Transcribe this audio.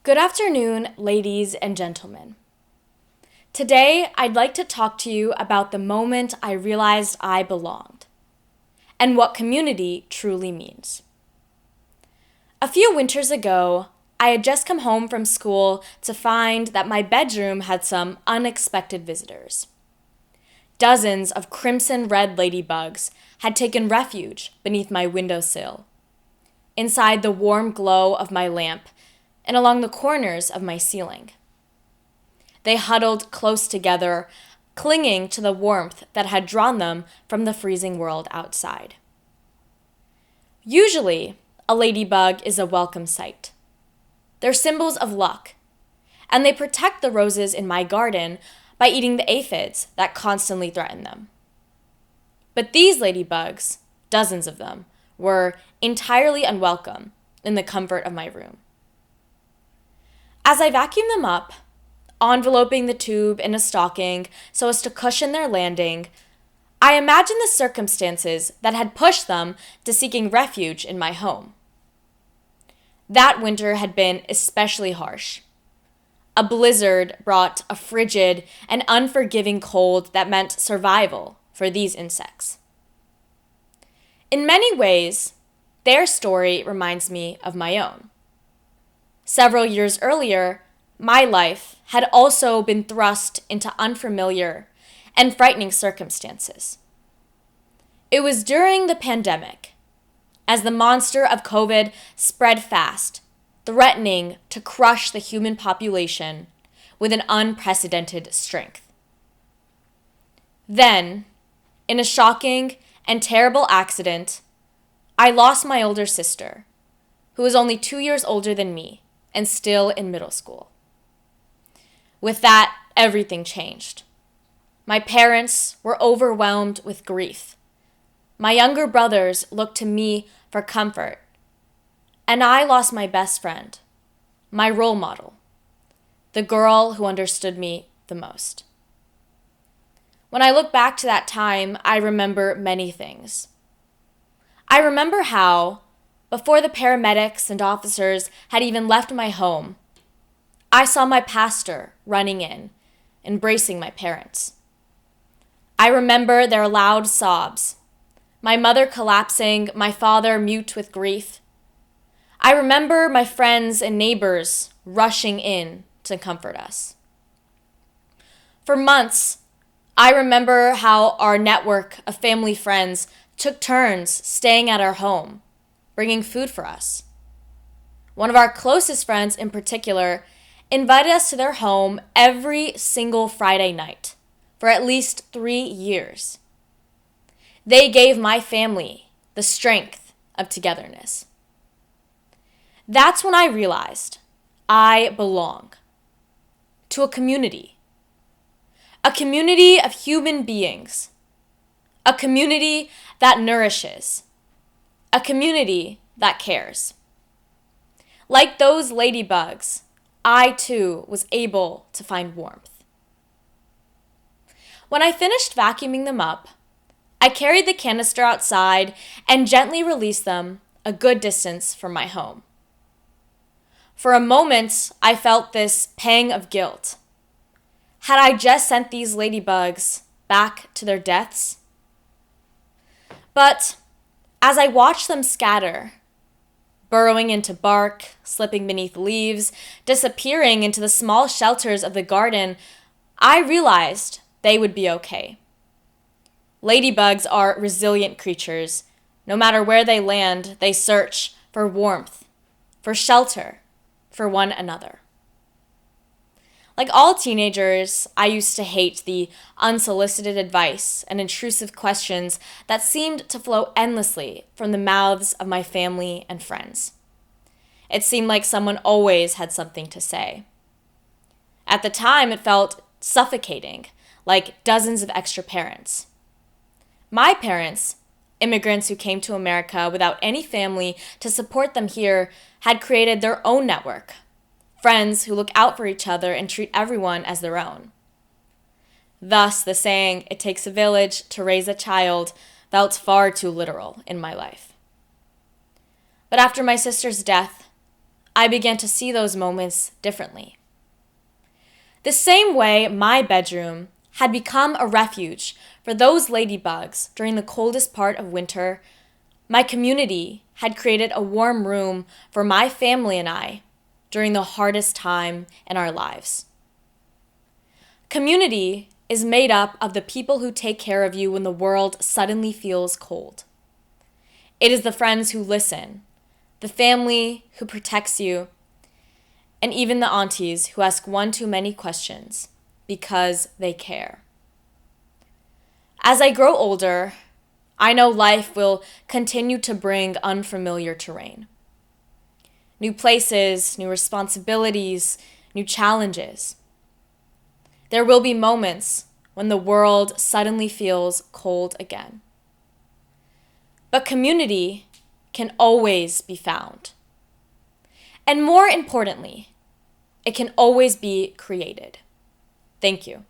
Good afternoon, ladies and gentlemen. Today, I'd like to talk to you about the moment I realized I belonged and what community truly means. A few winters ago, I had just come home from school to find that my bedroom had some unexpected visitors. Dozens of crimson red ladybugs had taken refuge beneath my windowsill, inside the warm glow of my lamp, and along the corners of my ceiling. They huddled close together, clinging to the warmth that had drawn them from the freezing world outside. Usually, a ladybug is a welcome sight. They're symbols of luck, and they protect the roses in my garden by eating the aphids that constantly threaten them. But these ladybugs, dozens of them, were entirely unwelcome in the comfort of my room. As I vacuumed them up, enveloping the tube in a stocking so as to cushion their landing, I imagined the circumstances that had pushed them to seeking refuge in my home. That winter had been especially harsh. A blizzard brought a frigid and unforgiving cold that meant survival for these insects. In many ways, their story reminds me of my own. Several years earlier, my life had also been thrust into unfamiliar and frightening circumstances. It was during the pandemic, as the monster of COVID spread fast, threatening to crush the human population with an unprecedented strength. Then, in a shocking and terrible accident, I lost my older sister, who was only 2 years older than me and still in middle school. With that, everything changed. My parents were overwhelmed with grief. My younger brothers looked to me for comfort. And I lost my best friend, my role model, the girl who understood me the most. When I look back to that time, I remember many things. I remember how, before the paramedics and officers had even left my home, I saw my pastor running in, embracing my parents. I remember their loud sobs, my mother collapsing, my father mute with grief. I remember my friends and neighbors rushing in to comfort us. For months, I remember how our network of family friends took turns staying at our home, bringing food for us. One of our closest friends in particular invited us to their home every single Friday night for at least 3 years. They gave my family the strength of togetherness. That's when I realized I belong to a community of human beings, a community that nourishes, a community that cares. Like those ladybugs, I too was able to find warmth. When I finished vacuuming them up, I carried the canister outside and gently released them a good distance from my home. For a moment, I felt this pang of guilt. Had I just sent these ladybugs back to their deaths? But as I watched them scatter, burrowing into bark, slipping beneath leaves, disappearing into the small shelters of the garden, I realized they would be okay. Ladybugs are resilient creatures. No matter where they land, they search for warmth, for shelter, for one another. Like all teenagers, I used to hate the unsolicited advice and intrusive questions that seemed to flow endlessly from the mouths of my family and friends. It seemed like someone always had something to say. At the time, it felt suffocating, like dozens of extra parents. My parents, immigrants who came to America without any family to support them here, had created their own network. Friends who look out for each other and treat everyone as their own. Thus, the saying, "It takes a village to raise a child," felt far too literal in my life. But after my sister's death, I began to see those moments differently. The same way my bedroom had become a refuge for those ladybugs during the coldest part of winter, my community had created a warm room for my family and I during the hardest time in our lives. Community is made up of the people who take care of you when the world suddenly feels cold. It is the friends who listen, the family who protects you, and even the aunties who ask one too many questions because they care. As I grow older, I know life will continue to bring unfamiliar terrain. New places, new responsibilities, new challenges. There will be moments when the world suddenly feels cold again. But community can always be found. And more importantly, it can always be created. Thank you.